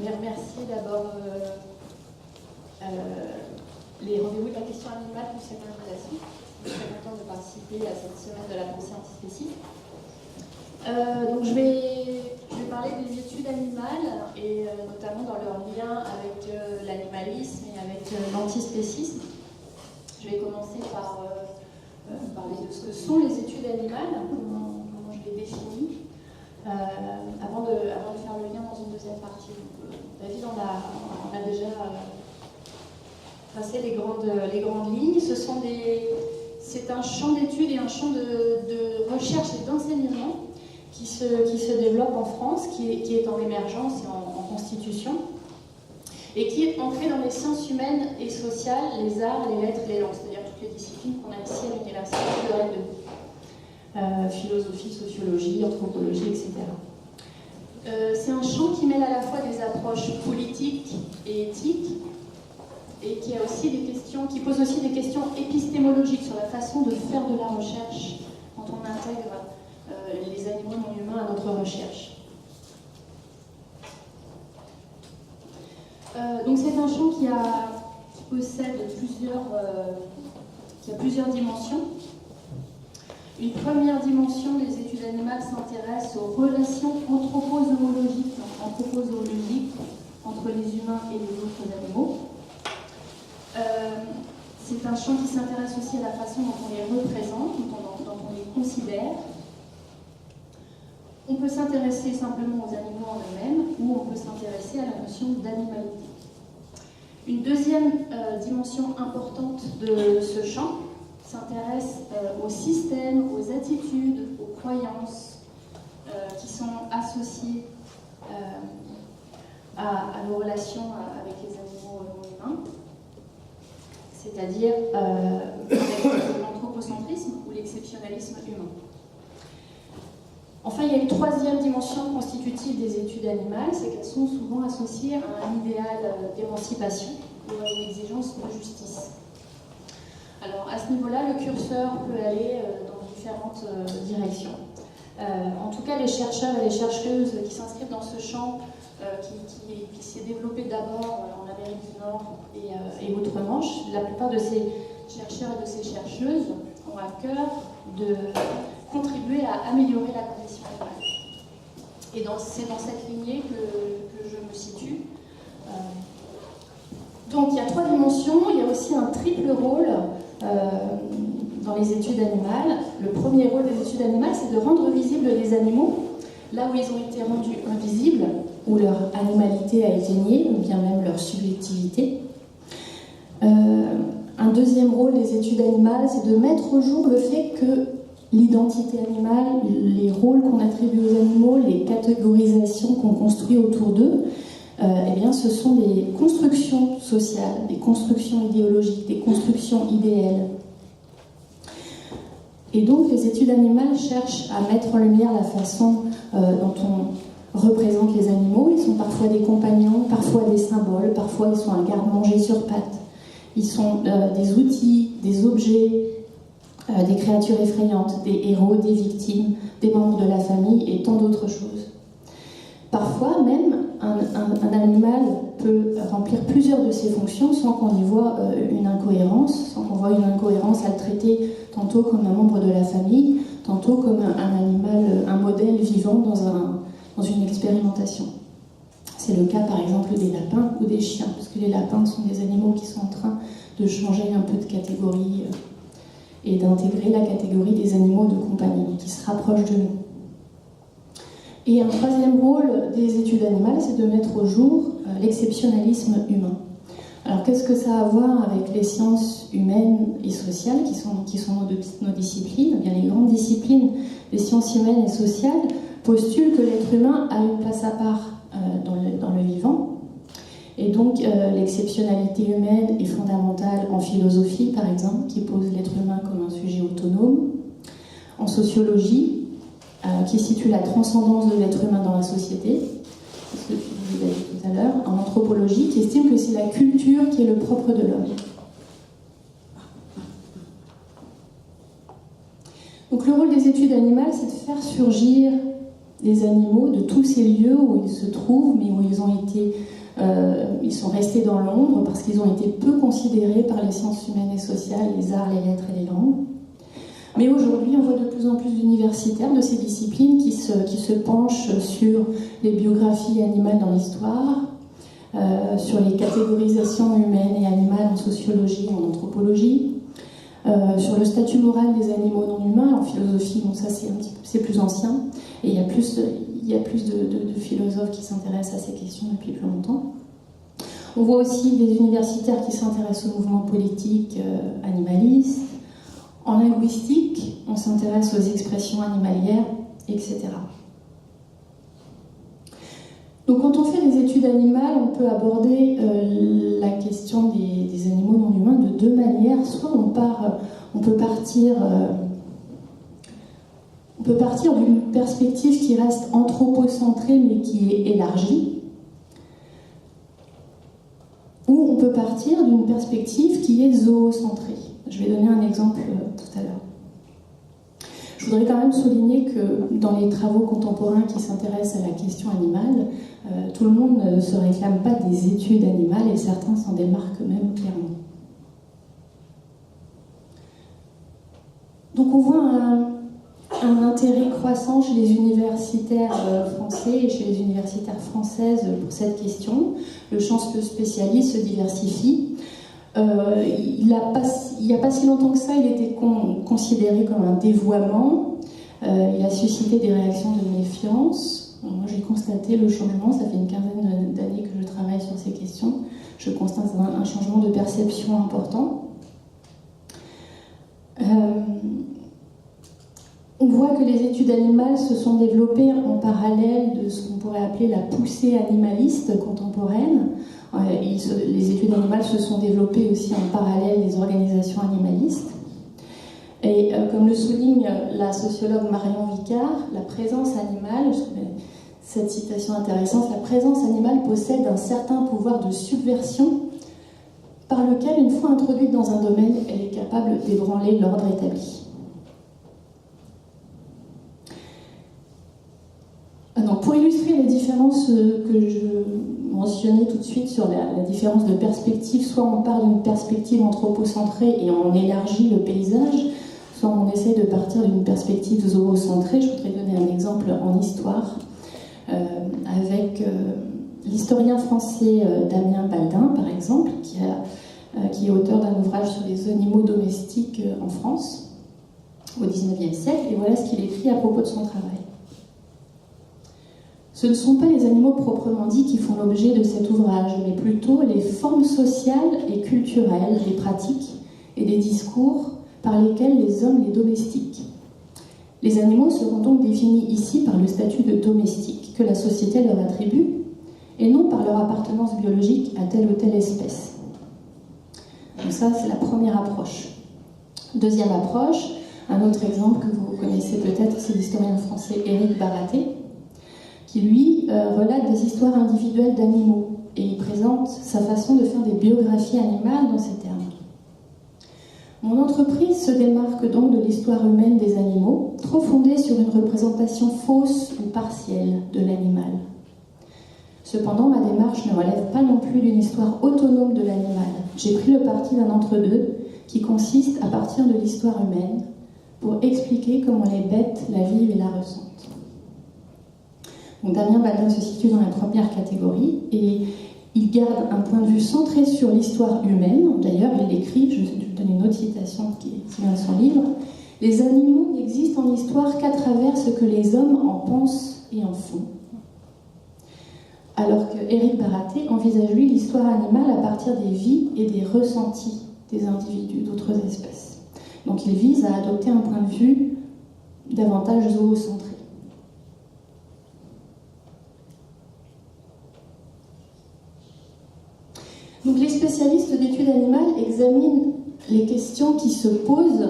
voulais remercier d'abord les rendez-vous de la question animale pour cette invitation. Je suis très contente de participer à cette semaine de la pensée antispéciste. Donc je vais parler des études animales et notamment dans leur lien avec l'animalisme et avec l'antispécisme. Je vais commencer par parler de ce que sont les études animales, comment je les définis, avant de faire le lien dans une deuxième partie. David on a déjà tracé les grandes lignes. C'est un champ d'études et un champ de recherche et d'enseignement qui se développe en France, qui est en émergence et en constitution, et qui est ancré dans les sciences humaines et sociales, les arts, les lettres, les langues, c'est-à-dire toutes les disciplines qu'on a ici à l'université de Rennes 2. Philosophie, sociologie, anthropologie, etc. C'est un champ qui mêle à la fois des approches politiques et éthiques, et qui pose aussi des questions épistémologiques sur la façon de faire de la recherche quand on intègre les animaux non humains à notre recherche. Donc c'est un champ qui possède plusieurs dimensions. Une première dimension des études animales s'intéresse aux relations anthropozoologiques entre les humains et les autres animaux. C'est un champ qui s'intéresse aussi à la façon dont on les représente, dont on les considère. On peut s'intéresser simplement aux animaux en eux-mêmes, ou on peut s'intéresser à la notion d'animalité. Une deuxième dimension importante de ce champ s'intéresse aux systèmes, aux attitudes, aux croyances qui sont associées à nos relations avec les animaux non humains, c'est-à-dire avec l'anthropocentrisme ou l'exceptionnalisme humain. Enfin, il y a une troisième dimension constitutive des études animales, c'est qu'elles sont souvent associées à un idéal d'émancipation ou à une exigence de justice. Alors, à ce niveau-là, le curseur peut aller dans différentes directions. En tout cas, les chercheurs et les chercheuses qui s'inscrivent dans ce champ, qui s'est développé d'abord en Amérique du Nord et outre-Manche, la plupart de ces chercheurs et de ces chercheuses ont à cœur de contribuer à améliorer la condition animale. Et c'est dans cette lignée que je me situe. Donc il y a trois dimensions, il y a aussi un triple rôle dans les études animales. Le premier rôle des études animales, c'est de rendre visibles les animaux, là où ils ont été rendus invisibles, où leur animalité a été niée, ou bien même leur subjectivité. Un deuxième rôle des études animales, c'est de mettre au jour le fait que l'identité animale, les rôles qu'on attribue aux animaux, les catégorisations qu'on construit autour d'eux, eh bien, ce sont des constructions sociales, des constructions idéologiques, des constructions idéales. Et donc, les études animales cherchent à mettre en lumière la façon dont on représente les animaux. Ils sont parfois des compagnons, parfois des symboles, parfois ils sont un garde-manger sur pattes. Ils sont des outils, des objets, des créatures effrayantes, des héros, des victimes, des membres de la famille et tant d'autres choses. Parfois même, un animal peut remplir plusieurs de ses fonctions sans qu'on y voit une incohérence, sans qu'on voit une incohérence à le traiter tantôt comme un membre de la famille, tantôt comme un animal, un modèle vivant dans une expérimentation. C'est le cas par exemple des lapins ou des chiens, parce que les lapins sont des animaux qui sont en train de changer un peu de catégorie et d'intégrer la catégorie des animaux de compagnie, qui se rapprochent de nous. Et un troisième rôle des études animales, c'est de mettre au jour l'exceptionnalisme humain. Alors qu'est-ce que ça a à voir avec les sciences humaines et sociales, qui sont nos disciplines? Eh bien, les grandes disciplines des sciences humaines et sociales postulent que l'être humain a une place à part dans le vivant. Et donc l'exceptionnalité humaine est fondamentale en philosophie, par exemple, qui pose l'être humain comme un sujet autonome. En sociologie, qui situe la transcendance de l'être humain dans la société, c'est ce que tu disais tout à l'heure. En anthropologie, qui estime que c'est la culture qui est le propre de l'homme. Donc le rôle des études animales, c'est de faire surgir des animaux de tous ces lieux où ils se trouvent, mais où ils sont restés dans l'ombre parce qu'ils ont été peu considérés par les sciences humaines et sociales, les arts, les lettres et les langues. Mais aujourd'hui, on voit de plus en plus d'universitaires de ces disciplines qui se penchent sur les biographies animales dans l'histoire, sur les catégorisations humaines et animales en sociologie, en anthropologie, sur le statut moral des animaux non humains, en philosophie, bon ça c'est plus ancien, et il y a plus de philosophes qui s'intéressent à ces questions depuis plus longtemps. On voit aussi des universitaires qui s'intéressent aux mouvements politiques animalistes. En linguistique, on s'intéresse aux expressions animalières, etc. Donc quand on fait des études animales, on peut aborder la question des animaux non humains de deux manières. Soit on peut partir d'une perspective qui reste anthropocentrée mais qui est élargie, ou on peut partir d'une perspective qui est zoocentrée. Je vais donner un exemple tout à l'heure. Je voudrais quand même souligner que dans les travaux contemporains qui s'intéressent à la question animale, tout le monde ne se réclame pas des études animales et certains s'en démarquent même clairement. Donc on voit un intérêt croissant chez les universitaires français et chez les universitaires françaises pour cette question. Le champ spécialiste se diversifie. Il n'y a pas si longtemps que ça, il était considéré comme un dévoiement. Il a suscité des réactions de méfiance. Moi, j'ai constaté le changement. Ça fait une quinzaine d'années que je travaille sur ces questions. Je constate un changement de perception important. On voit que les études animales se sont développées en parallèle de ce qu'on pourrait appeler la poussée animaliste contemporaine. Les études animales se sont développées aussi en parallèle des organisations animalistes. Et comme le souligne la sociologue Marion Vicard, la présence animale, je trouvais cette citation intéressante, la présence animale possède un certain pouvoir de subversion par lequel, une fois introduite dans un domaine, elle est capable d'ébranler l'ordre établi. Donc, pour illustrer les différences que je mentionnais tout de suite sur la différence de perspective, soit on part d'une perspective anthropocentrée et on élargit le paysage, soit on essaie de partir d'une perspective zoocentrée. Je voudrais donner un exemple en histoire avec l'historien français Damien Baldin, par exemple, qui est auteur d'un ouvrage sur les animaux domestiques en France au XIXe siècle, et voilà ce qu'il écrit à propos de son travail. Ce ne sont pas les animaux proprement dits qui font l'objet de cet ouvrage, mais plutôt les formes sociales et culturelles, des pratiques et des discours par lesquels les hommes les domestiquent. Les animaux seront donc définis ici par le statut de domestique que la société leur attribue, et non par leur appartenance biologique à telle ou telle espèce. Donc ça, c'est la première approche. Deuxième approche, un autre exemple que vous connaissez peut-être, c'est l'historien français Éric Baraté, qui lui relate des histoires individuelles d'animaux, et il présente sa façon de faire des biographies animales dans ces termes. Mon entreprise se démarque donc de l'histoire humaine des animaux, trop fondée sur une représentation fausse ou partielle de l'animal. Cependant, ma démarche ne relève pas non plus d'une histoire autonome de l'animal. J'ai pris le parti d'un entre-deux qui consiste à partir de l'histoire humaine pour expliquer comment les bêtes la vivent et la ressentent. Donc Damien Baldin se situe dans la première catégorie et il garde un point de vue centré sur l'histoire humaine. D'ailleurs, il écrit, je vous donne une autre citation qui vient de son livre, « Les animaux n'existent en histoire qu'à travers ce que les hommes en pensent et en font. » Alors que Éric Baraté envisage, lui, l'histoire animale à partir des vies et des ressentis des individus d'autres espèces. Donc il vise à adopter un point de vue davantage zoocentré. Donc les spécialistes d'études animales examinent les questions qui se posent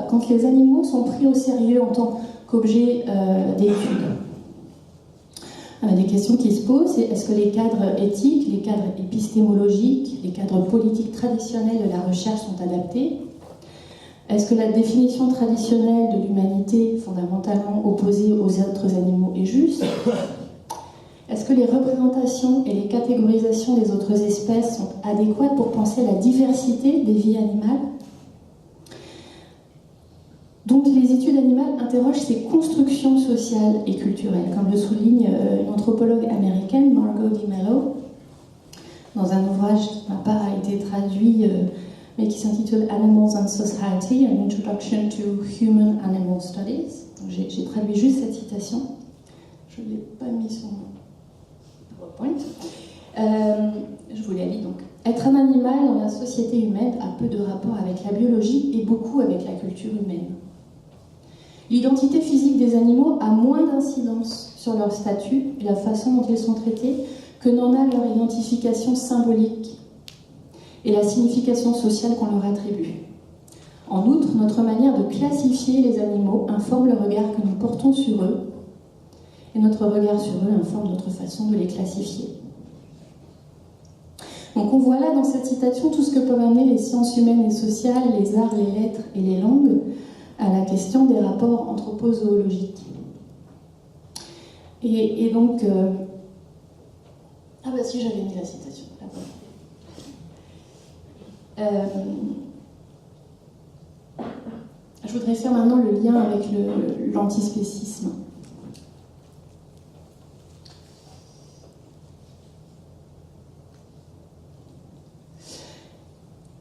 quand les animaux sont pris au sérieux en tant qu'objet d'études. Des questions qui se posent, c'est est-ce que les cadres éthiques, les cadres épistémologiques, les cadres politiques traditionnels de la recherche sont adaptés ? Est-ce que la définition traditionnelle de l'humanité, fondamentalement opposée aux autres animaux, est juste? Est-ce que les représentations et les catégorisations des autres espèces sont adéquates pour penser la diversité des vies animales? Donc les études animales interrogent ces constructions sociales et culturelles, comme le souligne une anthropologue américaine, Margot DiMello, dans un ouvrage qui, ma part, a été traduit, mais qui s'intitule Animals and Society, An Introduction to Human Animal Studies. J'ai traduit juste cette citation. Je ne l'ai pas mis sur mon PowerPoint. Je vous la lis donc. Être un animal dans la société humaine a peu de rapport avec la biologie et beaucoup avec la culture humaine. L'identité physique des animaux a moins d'incidence sur leur statut et la façon dont ils sont traités que n'en a leur identification symbolique et la signification sociale qu'on leur attribue. En outre, notre manière de classifier les animaux informe le regard que nous portons sur eux, et notre regard sur eux informe notre façon de les classifier. Donc on voit là dans cette citation tout ce que peuvent amener les sciences humaines et sociales, les arts, les lettres et les langues à la question des rapports anthropozoologiques. Et donc... Ah bah si, j'avais mis la citation. Je voudrais faire maintenant le lien avec l'antispécisme.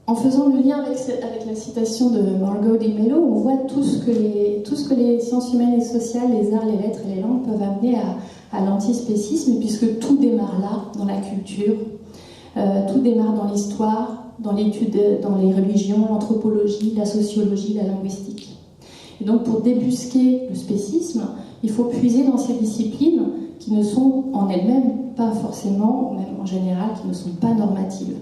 En faisant le lien avec la citation de Margot DiMello, on voit tout ce que les sciences humaines et sociales, les arts, les lettres et les langues peuvent amener à l'antispécisme, puisque tout démarre là, dans la culture, tout démarre dans l'histoire, dans l'étude, dans les religions, l'anthropologie, la sociologie, la linguistique. Et donc pour débusquer le spécisme, il faut puiser dans ces disciplines qui ne sont en elles-mêmes pas forcément, ou même en général, qui ne sont pas normatives.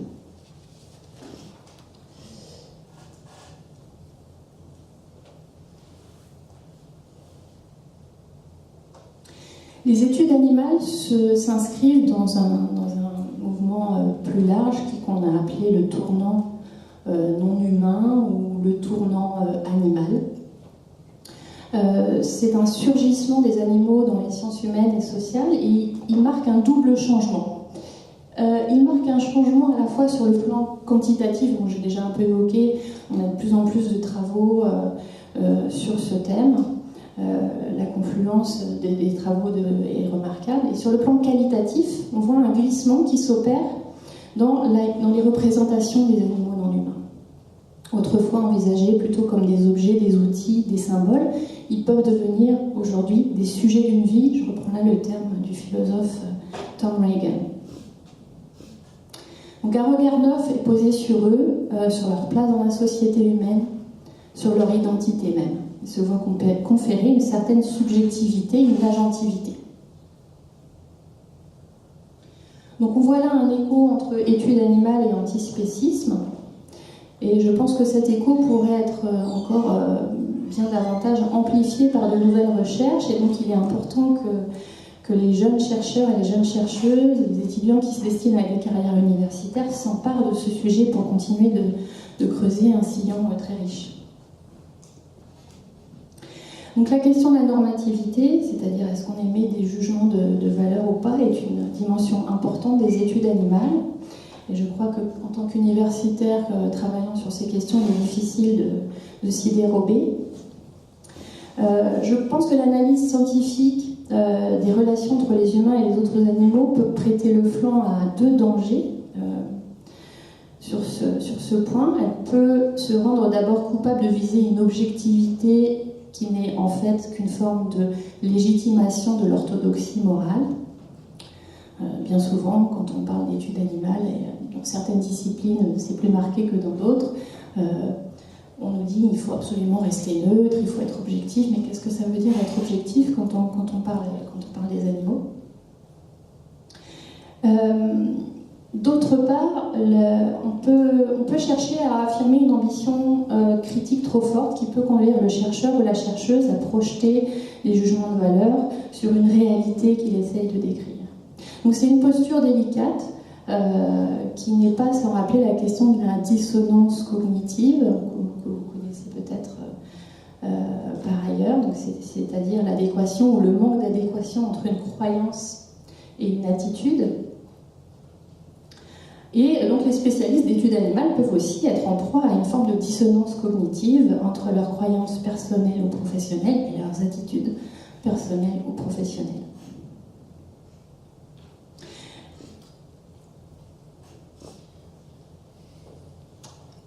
Les études animales s'inscrivent dans un mouvement plus large qu'on a appelé le tournant non humain ou le tournant animal. C'est un surgissement des animaux dans les sciences humaines et sociales et il marque un double changement. Il marque un changement à la fois sur le plan quantitatif, dont j'ai déjà un peu évoqué, on a de plus en plus de travaux sur ce thème. La confluence des travaux est remarquable. Et sur le plan qualitatif, on voit un glissement qui s'opère dans les représentations des animaux non humains. Autrefois envisagés plutôt comme des objets, des outils, des symboles, ils peuvent devenir aujourd'hui des sujets d'une vie. Je reprends là le terme du philosophe Tom Reagan. Donc un regard neuf est posé sur eux, sur leur place dans la société humaine, sur leur identité même. Ils se voient conférer une certaine subjectivité, une agentivité. Donc on voit là un écho entre études animales et antispécisme. Et je pense que cet écho pourrait être encore bien davantage amplifié par de nouvelles recherches. Et donc il est important que les jeunes chercheurs et les jeunes chercheuses, les étudiants qui se destinent à des carrières universitaires s'emparent de ce sujet pour continuer de creuser un sillon très riche. Donc la question de la normativité, c'est-à-dire est-ce qu'on émet des jugements de valeur ou pas, est une dimension importante des études animales. Et je crois qu'en tant qu'universitaire travaillant sur ces questions, il est difficile de s'y dérober. Je pense que l'analyse scientifique des relations entre les humains et les autres animaux peut prêter le flanc à deux dangers. Sur ce point, elle peut se rendre d'abord coupable de viser une objectivité qui n'est en fait qu'une forme de légitimation de l'orthodoxie morale. Bien souvent, quand on parle d'études animales, et dans certaines disciplines, c'est plus marqué que dans d'autres, on nous dit qu'il faut absolument rester neutre, il faut être objectif, mais qu'est-ce que ça veut dire être objectif quand on parle des animaux ? D'autre part, on peut chercher à affirmer une ambition critique trop forte qui peut conduire le chercheur ou la chercheuse à projeter des jugements de valeur sur une réalité qu'il essaye de décrire. Donc c'est une posture délicate qui n'est pas sans rappeler la question de la dissonance cognitive, que vous connaissez peut-être par ailleurs, donc c'est-à-dire l'adéquation ou le manque d'adéquation entre une croyance et une attitude. Et donc les spécialistes d'études animales peuvent aussi être en proie à une forme de dissonance cognitive entre leurs croyances personnelles ou professionnelles et leurs attitudes personnelles ou professionnelles.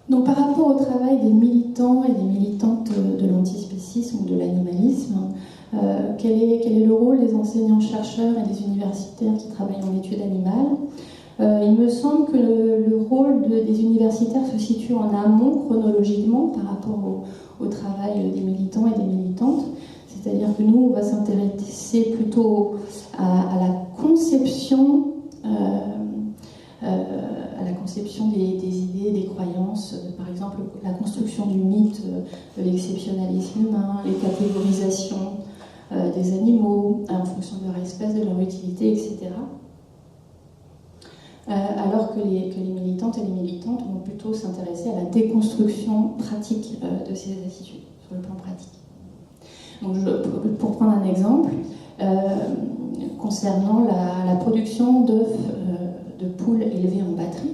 Donc par rapport au travail des militants et des militantes de l'antispécisme ou de l'animalisme, quel est le rôle des enseignants-chercheurs et des universitaires qui travaillent en études animales ? Il me semble que le rôle des universitaires se situe en amont chronologiquement par rapport au travail des militants et des militantes. C'est-à-dire que nous, on va s'intéresser plutôt à la conception des idées, des croyances, par exemple la construction du mythe de l'exceptionnalisme humain, les catégorisations des animaux en fonction de leur espèce, de leur utilité, etc. Alors que les militantes et les militantes vont plutôt s'intéresser à la déconstruction pratique de ces attitudes, sur le plan pratique. Donc pour prendre un exemple, concernant la production d'œufs de poules élevées en batterie,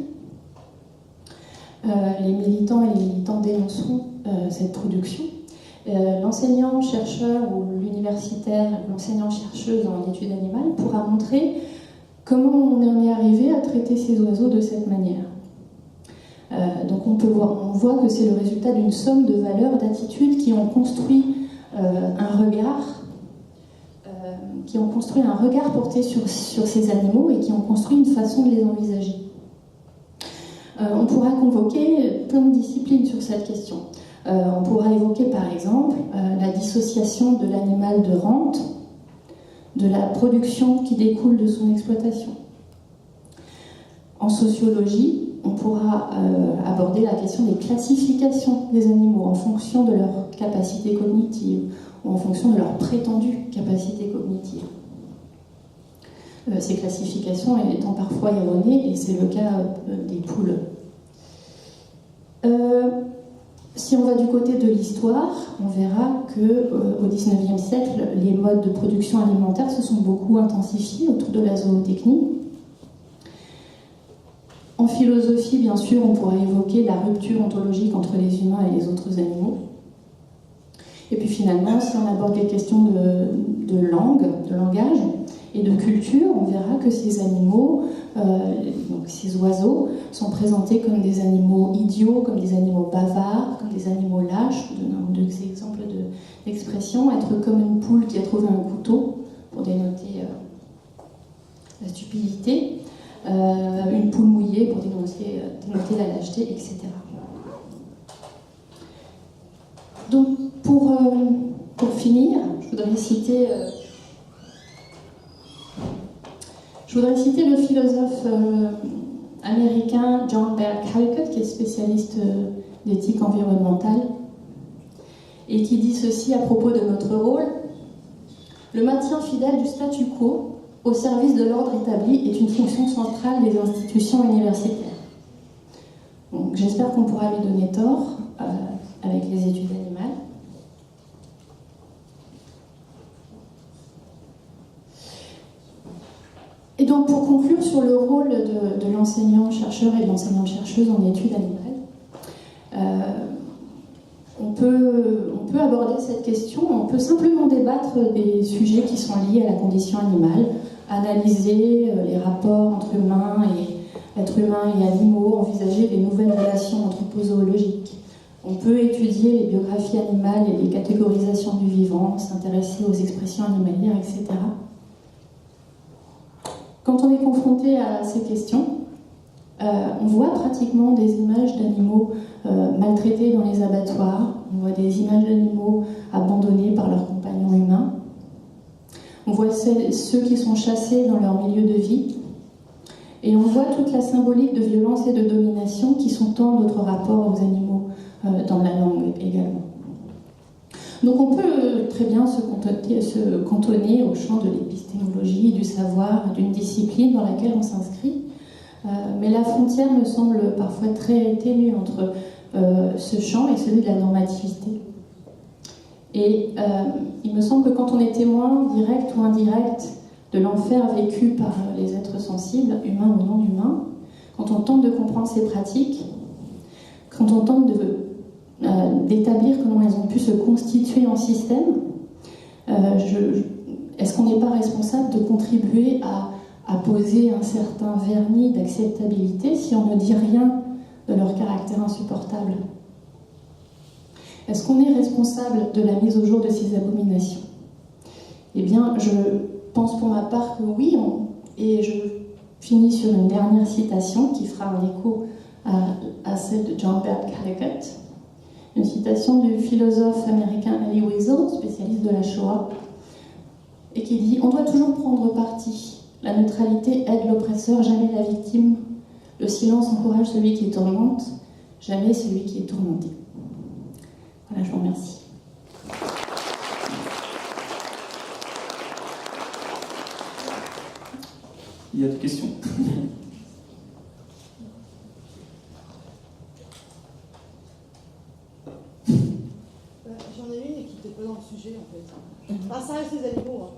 les militants et les militantes dénonceront cette production. L'enseignant-chercheur ou l'universitaire, l'enseignant-chercheuse en études animales pourra montrer comment on en est arrivé à traiter ces oiseaux de cette manière. Donc on voit que c'est le résultat d'une somme de valeurs, d'attitudes qui ont construit un regard porté sur ces animaux et qui ont construit une façon de les envisager. On pourra convoquer plein de disciplines sur cette question. On pourra évoquer par exemple la dissociation de l'animal de rente de la production qui découle de son exploitation. En sociologie, on pourra aborder la question des classifications des animaux en fonction de leur capacité cognitive ou en fonction de leur prétendue capacité cognitive. Ces classifications étant parfois erronées, et c'est le cas des poules. Si on va du côté de l'histoire, on verra qu'au XIXe siècle, les modes de production alimentaire se sont beaucoup intensifiés autour de la zootechnie. En philosophie, bien sûr, on pourra évoquer la rupture ontologique entre les humains et les autres animaux. Et puis finalement, si on aborde les questions de langue, de langage et de culture, on verra que ces animaux, donc ces oiseaux, sont présentés comme des animaux idiots, comme des animaux bavards, comme des animaux lâches. Je donne un ou deux exemples d'expressions. Être comme une poule qui a trouvé un couteau, pour dénoter la stupidité. Une poule mouillée, pour dénoter la lâcheté, etc. Donc, pour finir, je voudrais citer le philosophe américain John Bell Calcutt, qui est spécialiste d'éthique environnementale, et qui dit ceci à propos de notre rôle. Le maintien fidèle du statu quo au service de l'ordre établi est une fonction centrale des institutions universitaires. Donc, j'espère qu'on pourra lui donner tort avec les études animales. Et donc, pour conclure sur le rôle de l'enseignant-chercheur et de l'enseignante-chercheuse en études animales, on peut aborder cette question, on peut simplement débattre des sujets qui sont liés à la condition animale, analyser les rapports entre êtres humains et animaux, envisager les nouvelles relations anthropozoologiques. On peut étudier les biographies animales et les catégorisations du vivant, s'intéresser aux expressions animalières, etc. Quand on est confronté à ces questions, on voit pratiquement des images d'animaux maltraités dans les abattoirs, on voit des images d'animaux abandonnés par leurs compagnons humains, on voit ceux qui sont chassés dans leur milieu de vie, et on voit toute la symbolique de violence et de domination qui sous-tend notre rapport aux animaux dans la langue également. Donc on peut très bien se cantonner au champ de l'épistémologie, du savoir, d'une discipline dans laquelle on s'inscrit, mais la frontière me semble parfois très ténue entre ce champ et celui de la normativité. Et il me semble que quand on est témoin direct ou indirect de l'enfer vécu par les êtres sensibles, humains ou non humains, quand on tente de comprendre ces pratiques, quand on tente d'établir comment elles ont pu se constituer en système, est-ce qu'on n'est pas responsable de contribuer à poser un certain vernis d'acceptabilité si on ne dit rien de leur caractère insupportable? Est-ce qu'on est responsable de la mise au jour de ces abominations? Eh bien, je pense pour ma part que oui, et je finis sur une dernière citation qui fera un écho à celle de John Bert Callicutt, une citation du philosophe américain Elie Wiesel, spécialiste de la Shoah, et qui dit « On doit toujours prendre parti. La neutralité aide l'oppresseur, jamais la victime. Le silence encourage celui qui tourmente, jamais celui qui est tourmenté. » Voilà, je vous remercie. Il y a des questions? J'en ai une qui n'était pas dans le sujet en fait. Enfin, ça reste les animaux.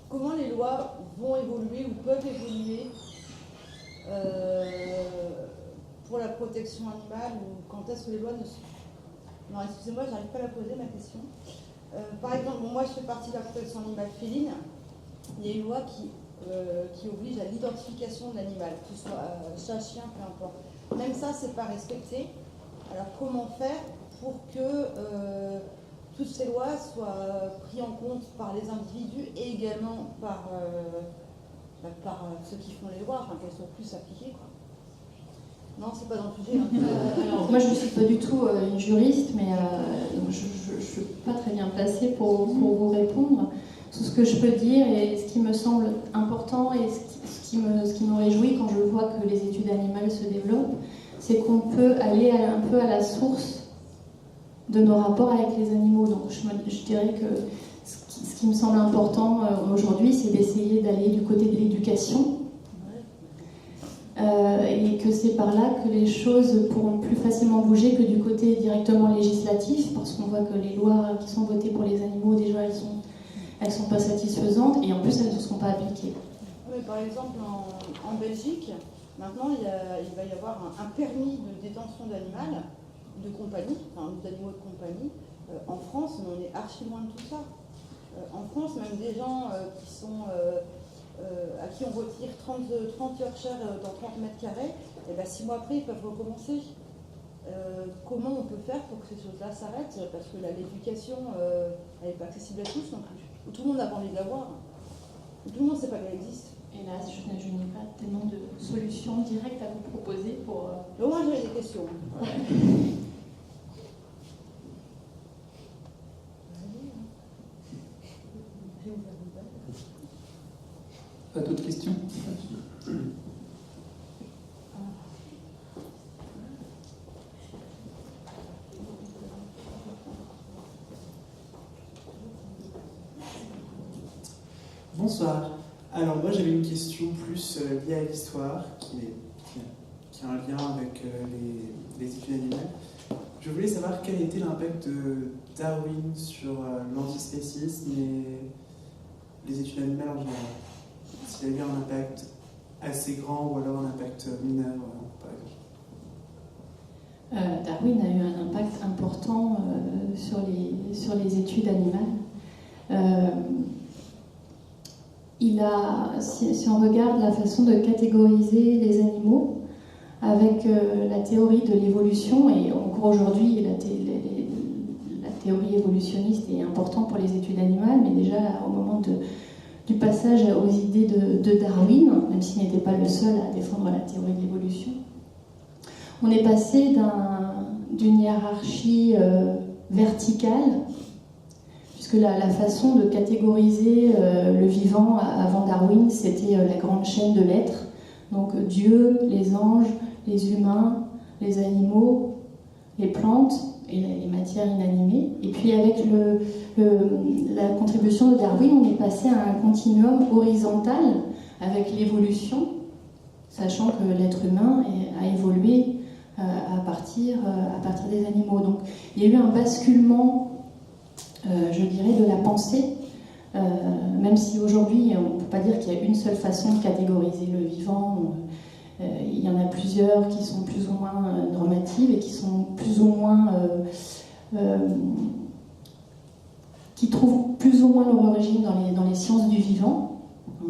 Comment les lois vont évoluer ou peuvent évoluer pour la protection animale, ou quand est-ce que les lois ne sont... Non, excusez-moi, j'arrive pas à la poser ma question. Par exemple, moi je fais partie de la protection animale féline. Il y a une loi qui oblige à l'identification de l'animal, que ce soit chat, chien, peu importe. Même ça, c'est pas respecté. Alors comment faire pour que toutes ces lois soient prises en compte par les individus et également par ceux qui font les lois, enfin qu'elles soient plus appliquées, quoi. Non, c'est pas dans le sujet. Alors, moi, je ne suis pas du tout une juriste, mais je ne suis pas très bien placée pour vous répondre. Tout ce que je peux dire et ce qui me semble important et ce qui me réjouit quand je vois que les études animales se développent, c'est qu'on peut aller un peu à la source de nos rapports avec les animaux. Donc, je dirais que ce qui me semble important aujourd'hui, c'est d'essayer d'aller du côté de l'éducation. Et que c'est par là que les choses pourront plus facilement bouger que du côté directement législatif, parce qu'on voit que les lois qui sont votées pour les animaux, déjà, elles sont pas satisfaisantes, et en plus, elles ne sont pas appliquées. Oui, par exemple, en Belgique, maintenant, il va y avoir un permis de détention d'animal, de compagnie, enfin d'animaux de compagnie. En France, on est archi loin de tout ça. En France, même des gens qui sont... à qui on retire 30 Yorkshire dans 30 mètres carrés, et ben 6 mois après, ils peuvent recommencer. Comment on peut faire pour que ces choses-là s'arrêtent? Parce que l'éducation, elle n'est pas accessible à tous non plus. Tout le monde n'a pas envie de la voir. Tout le monde ne sait pas qu'elle existe. Hélas, je n'ai pas tellement de solutions directes à vous proposer pour... Au moins, j'avais des questions. Ouais. Pas d'autres questions? Bonsoir. Alors moi j'avais une question plus liée à l'histoire, qui a un lien avec les études animales. Je voulais savoir quel était l'impact de Darwin sur l'antispécisme et les études animales en général. S'il y a eu un impact assez grand ou alors un impact mineur, par exemple. Darwin a eu un impact important sur les études animales. Si on regarde la façon de catégoriser les animaux avec la théorie de l'évolution, et encore aujourd'hui la théorie évolutionniste est importante pour les études animales, mais déjà au moment du passage aux idées de Darwin, même s'il n'était pas le seul à défendre la théorie de l'évolution, on est passé d'une hiérarchie verticale, puisque la façon de catégoriser le vivant avant Darwin, c'était la grande chaîne de l'être. Donc Dieu, les anges, les humains, les animaux, les plantes et les matières inanimées. Et puis avec la contribution de Darwin, on est passé à un continuum horizontal avec l'évolution, sachant que l'être humain a évolué à partir des animaux. Donc il y a eu un basculement, je dirais, de la pensée, même si aujourd'hui on ne peut pas dire qu'il y a une seule façon de catégoriser le vivant. Il y en a plusieurs qui sont plus ou moins normatives et qui sont plus ou moins qui trouvent plus ou moins leur origine dans les sciences du vivant.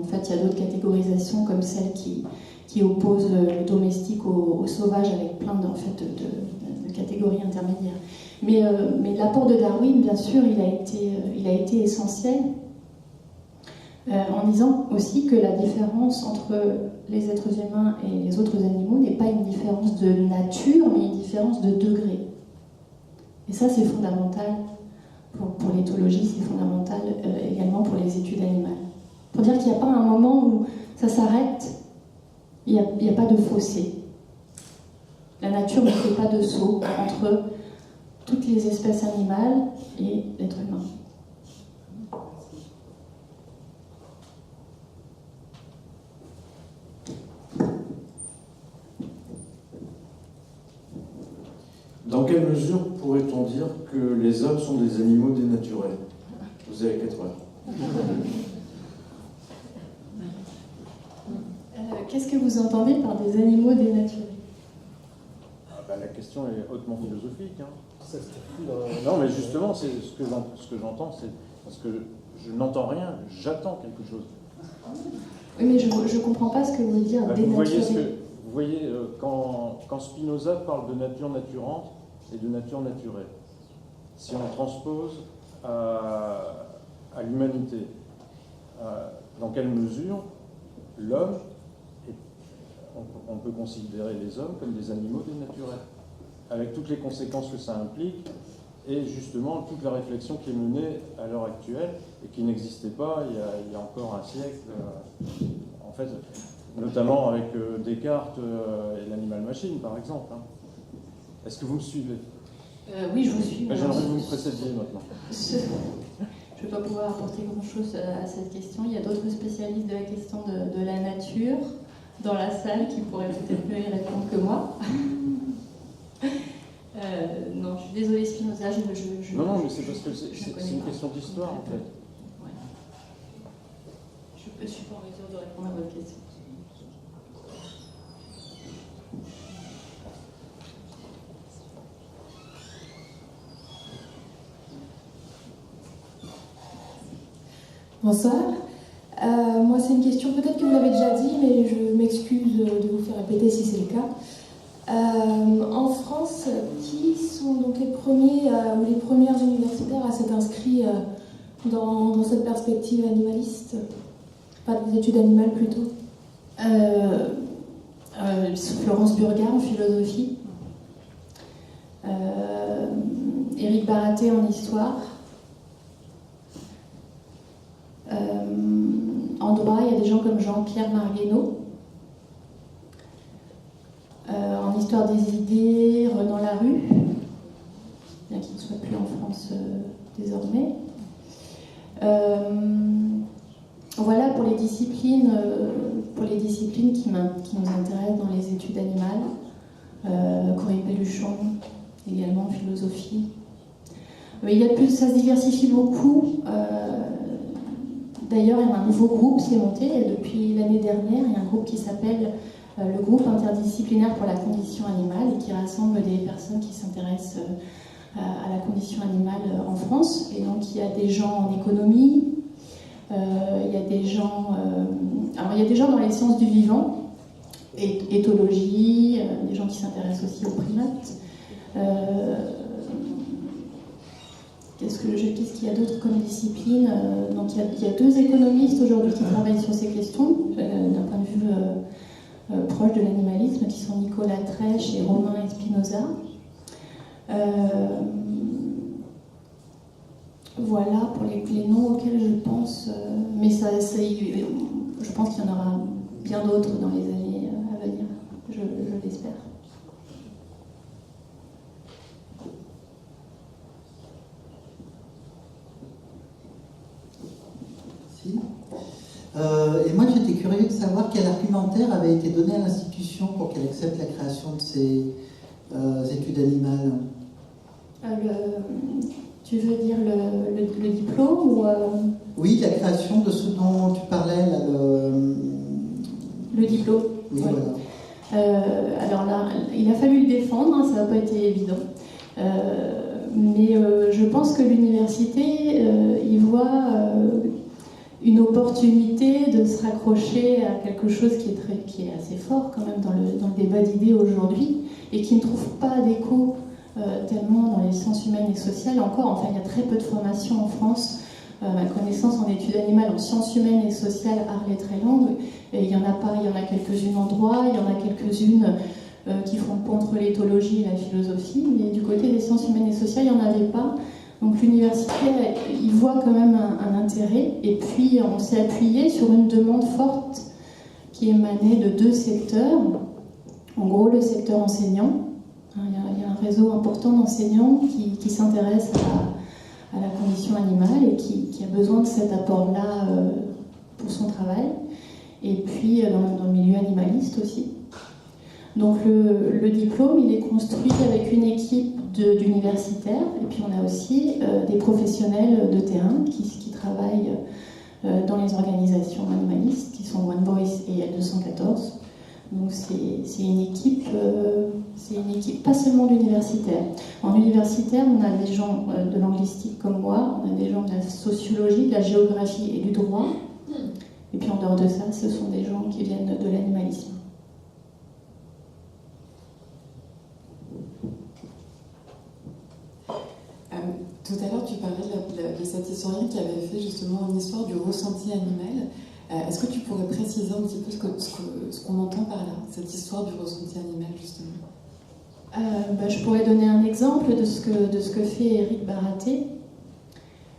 En fait, il y a d'autres catégorisations comme celle qui oppose le domestique au sauvage, avec plein de catégories intermédiaires. Mais l'apport de Darwin, bien sûr, il a été essentiel, en disant aussi que la différence entre les êtres humains et les autres animaux n'est pas une différence de nature, mais une différence de degré. Et ça, c'est fondamental pour l'éthologie, c'est fondamental également pour les études animales. Pour dire qu'il n'y a pas un moment où ça s'arrête, il n'y a pas de fossé. La nature ne fait pas de saut entre toutes les espèces animales et l'être humain. Dans quelle mesure pourrait-on dire que les hommes sont des animaux dénaturés? Vous avez 4 heures. Qu'est-ce que vous entendez par des animaux dénaturés? La question est hautement philosophique. Non, mais justement, c'est ce que j'entends, c'est parce que je n'entends rien, j'attends quelque chose. Oui, mais je ne comprends pas ce que veut dire dénaturé. Vous voyez, quand Spinoza parle de nature naturante et de nature naturelle, si on transpose à l'humanité, dans quelle mesure l'homme, on peut considérer les hommes comme des animaux dénaturés, avec toutes les conséquences que ça implique, et justement toute la réflexion qui est menée à l'heure actuelle, et qui n'existait pas il y a encore un siècle, en fait, notamment avec Descartes et l'animal-machine, par exemple. Est-ce que vous me suivez? Oui, je vous suis. J'aimerais que vous me précédiez maintenant. Je ne vais pas pouvoir apporter grand-chose à cette question. Il y a d'autres spécialistes de la question de la nature dans la salle qui pourraient peut-être mieux y répondre que moi. Non, je suis désolée, Spinoza. Non, mais c'est parce que c'est une question d'histoire, en fait. Ouais. Je ne suis pas en mesure de répondre à votre question. Bonsoir. Moi, c'est une question, peut-être que vous l'avez déjà dit, mais je m'excuse de vous faire répéter si c'est le cas. En France, qui sont donc les premiers ou les premières universitaires à s'être inscrits dans cette perspective animaliste? Pas des études animales plutôt. Florence Burga en philosophie, Éric Baraté en histoire. En droit, il y a des gens comme Jean-Pierre Marguenot. En histoire des idées, Renan Larue, bien qu'il ne soit plus en France désormais. Voilà pour les disciplines qui nous intéressent dans les études animales. Corinne Pelluchon, également en philosophie. Mais ça se diversifie beaucoup. D'ailleurs, il y a un nouveau groupe qui est monté depuis l'année dernière. Il y a un groupe qui s'appelle le groupe interdisciplinaire pour la condition animale et qui rassemble des personnes qui s'intéressent à la condition animale en France. Et donc, il y a des gens en économie, il y a des gens dans les sciences du vivant, éthologie, des gens qui s'intéressent aussi aux primates. Qu'est-ce qu'il y a d'autre comme discipline? Donc il y a 2 économistes aujourd'hui qui travaillent sur ces questions, d'un point de vue proche de l'animalisme, qui sont Nicolas Trèche et Romain Espinoza. Voilà pour les noms auxquels je pense, mais je pense qu'il y en aura bien d'autres dans les années à venir, je l'espère. Et moi j'étais curieux de savoir quel argumentaire avait été donné à l'institution pour qu'elle accepte la création de études animales? Tu veux dire le diplôme ou Oui, la création de ce dont tu parlais, là, le diplôme. Oui, Ouais. voilà. Alors là, il a fallu le défendre, hein, ça n'a pas été évident. Mais je pense que l'université y voit une opportunité de se raccrocher à quelque chose qui est assez fort quand même dans le débat d'idées aujourd'hui et qui ne trouve pas d'écho tellement dans les sciences humaines et sociales. Encore, enfin, il y a très peu de formations en France. Ma connaissance en études animales, en sciences humaines et sociales, arts, lettres et langues, il y en a pas, il y en a quelques-unes en droit, il y en a quelques-unes qui font le pont entre l'éthologie et la philosophie, mais du côté des sciences humaines et sociales, il n'y en avait pas. Donc l'université, il voit quand même un intérêt, et puis on s'est appuyé sur une demande forte qui émanait de deux secteurs. En gros, le secteur enseignant. Il y a un réseau important d'enseignants qui s'intéressent à la condition animale et qui a besoin de cet apport-là pour son travail. Et puis dans le milieu animaliste aussi. Donc le diplôme, il est construit avec une équipe d'universitaires, et puis on a aussi des professionnels de terrain qui travaillent dans les organisations animalistes, qui sont One Voice et L214. Donc c'est une équipe pas seulement d'universitaires. En universitaire, on a des gens de l'anglistique comme moi, on a des gens de la sociologie, de la géographie et du droit. Et puis en dehors de ça, ce sont des gens qui viennent de l'animalisme. Tout à l'heure, tu parlais de cet historien qui avait fait justement une histoire du ressenti animal. Est-ce que tu pourrais préciser un petit peu ce qu'on entend par là, cette histoire du ressenti animal, justement? Je pourrais donner un exemple de ce que fait Éric Baraté.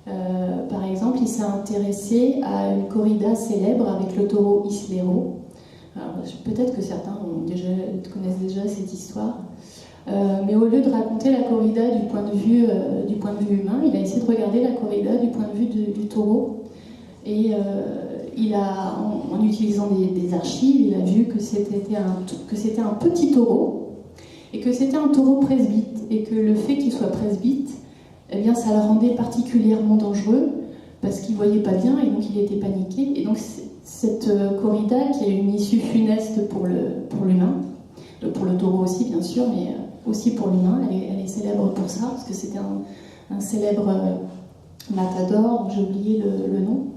Par exemple, il s'est intéressé à une corrida célèbre avec le taureau Islero. Alors, peut-être que certains connaissent déjà cette histoire. Mais au lieu de raconter la corrida du point de vue humain, il a essayé de regarder la corrida du point de vue du taureau. Et en utilisant des archives, il a vu que c'était un petit taureau et que c'était un taureau presbyte, et que le fait qu'il soit presbyte, eh bien, ça le rendait particulièrement dangereux parce qu'il voyait pas bien et donc il était paniqué. Et donc cette corrida, qui a une issue funeste pour l'humain, pour le taureau aussi bien sûr, mais aussi pour l'humain, elle est célèbre pour ça, parce que c'était un célèbre matador, j'ai oublié le nom.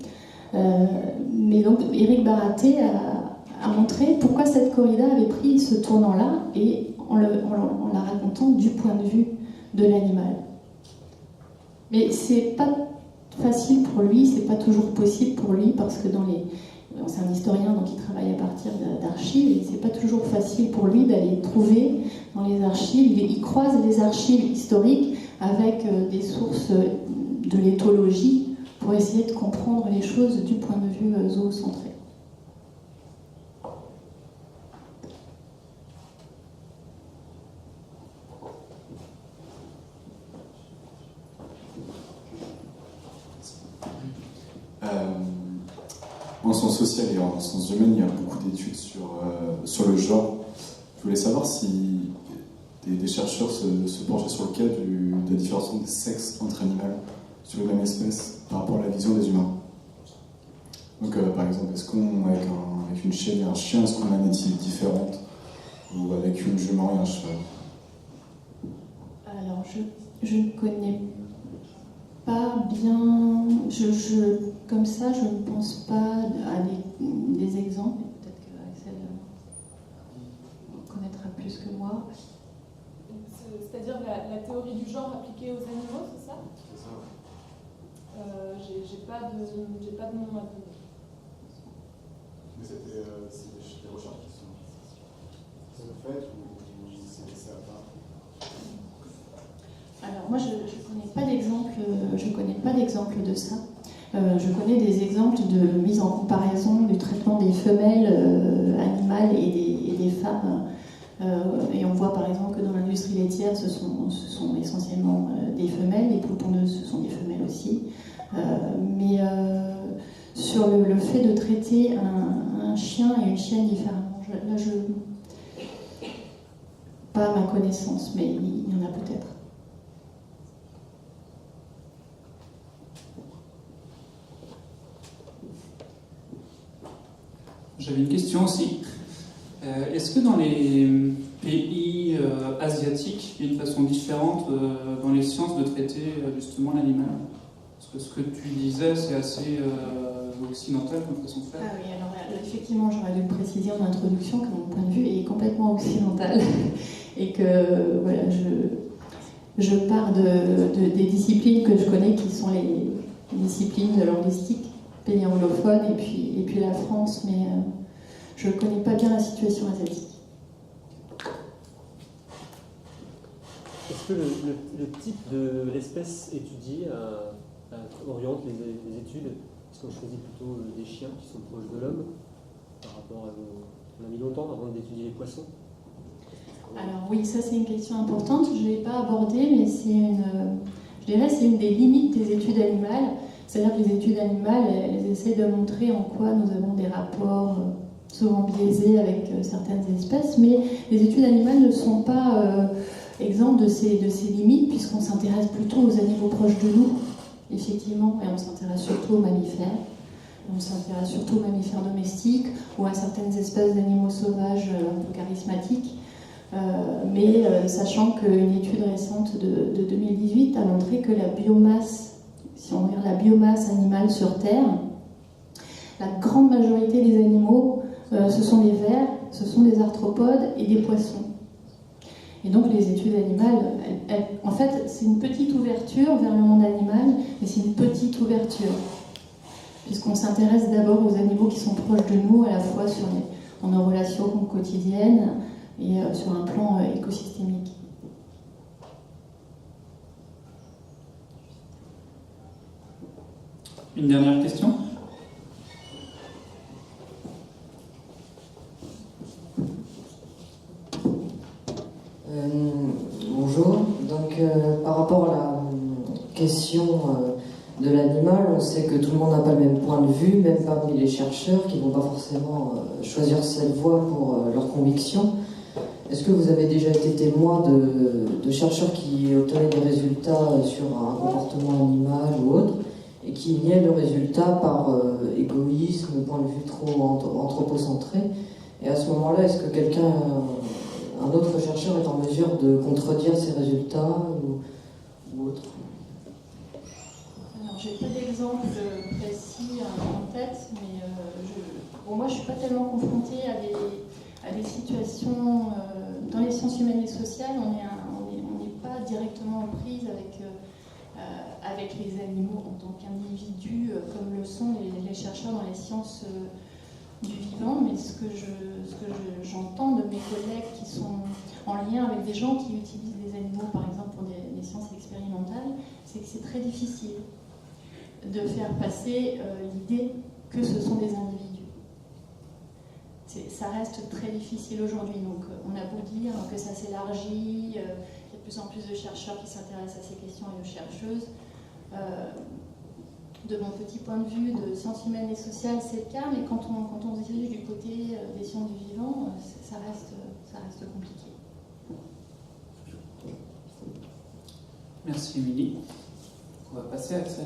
Mais donc Éric Baraté a montré pourquoi cette corrida avait pris ce tournant-là, et en la racontant du point de vue de l'animal. Mais c'est pas facile pour lui, c'est pas toujours possible pour lui, parce que c'est un historien, donc il travaille à partir d'archives, et c'est pas toujours facile pour lui d'aller trouver dans les archives. Il croise les archives historiques avec des sources de l'éthologie pour essayer de comprendre les choses du point de vue zoocentré. En sciences sociales et en sciences humaines, il y a beaucoup d'études sur le genre. Je voulais savoir si des chercheurs se penchaient sur le cas de la différence des sexes entre animaux sur une même espèce par rapport à la vision des humains. Donc, par exemple, est-ce qu'avec une chienne et un chien, est-ce qu'on a une éthique différente, ou avec une jument et un cheval? Alors, je ne connais pas bien. Comme ça, je ne pense pas à des exemples. Peut-être qu'Axel connaîtra plus que moi. C'est-à-dire la théorie du genre appliquée aux animaux, c'est ça? C'est ça, ouais. J'ai pas de nom à donner. Mais c'est des recherches qui sont faites, ou c'est à part? Alors moi, je connais pas d'exemple de ça. Je connais des exemples de mise en comparaison du traitement des femelles animales et des femmes. Et on voit par exemple que dans l'industrie laitière, ce sont essentiellement des femelles, les poules pondeuses, ce sont des femelles aussi. Mais sur le fait de traiter un chien et une chienne différemment, Pas à ma connaissance, mais il y en a peut-être. J'avais une question aussi. Est-ce que dans les pays asiatiques, il y a une façon différente dans les sciences de traiter justement l'animal? Parce que ce que tu disais, c'est assez occidental comme façon de faire. Ah oui, alors effectivement, j'aurais dû le préciser en introduction que mon point de vue est complètement occidental et que voilà, je pars des disciplines que je connais qui sont les disciplines de linguistique, pays anglophone et puis la France, mais je ne connais pas bien la situation asiatique. Est-ce que le type de l'espèce étudiée oriente les études? Est-ce qu'on choisit plutôt des chiens qui sont proches de l'homme par rapport à on a mis longtemps avant d'étudier les poissons? Alors oui, ça c'est une question importante, je ne l'ai pas abordée, mais je dirais c'est une des limites des études animales. C'est-à-dire que les études animales, elles essaient de montrer en quoi nous avons des rapports souvent biaisés avec certaines espèces, mais les études animales ne sont pas exemptes de ces limites, puisqu'on s'intéresse plutôt aux animaux proches de nous, effectivement, et on s'intéresse surtout aux mammifères. On s'intéresse surtout aux mammifères domestiques ou à certaines espèces d'animaux sauvages un peu charismatiques. Mais sachant qu'une étude récente de 2018 a montré que la biomasse, si on regarde la biomasse animale sur Terre, la grande majorité des animaux, ce sont des vers, ce sont des arthropodes et des poissons. Et donc les études animales, en fait, c'est une petite ouverture vers le monde animal, mais c'est une petite ouverture, puisqu'on s'intéresse d'abord aux animaux qui sont proches de nous, à la fois dans nos relations quotidiennes et sur un plan écosystémique. Une dernière question? Bonjour. Donc, par rapport à la question de l'animal, on sait que tout le monde n'a pas le même point de vue, même parmi les chercheurs qui ne vont pas forcément choisir cette voie pour leurs convictions. Est-ce que vous avez déjà été témoin de chercheurs qui obtenaient des résultats sur un comportement animal ou autre et qui niaient le résultat par égoïsme, point de vue trop anthropocentré? Et à ce moment-là, est-ce que un autre chercheur est en mesure de contredire ces résultats ou autre? Alors, j'ai pas d'exemple précis en tête, mais moi, je suis pas tellement confrontée à des situations dans les sciences humaines et sociales. On n'est pas directement en prise avec les animaux en tant qu'individus, comme le sont les chercheurs dans les sciences du vivant, mais ce que j'entends de mes collègues qui sont en lien avec des gens qui utilisent les animaux, par exemple pour des sciences expérimentales, c'est que c'est très difficile de faire passer l'idée que ce sont des individus. Ça reste très difficile aujourd'hui, donc on a beau dire que ça s'élargit, qu'il y a de plus en plus de chercheurs qui s'intéressent à ces questions et de chercheuses. De mon petit point de vue de sciences humaines et sociales, c'est le cas, mais quand on se dirige du côté des sciences du vivant, ça reste compliqué. Merci Émilie. On va passer à Axel.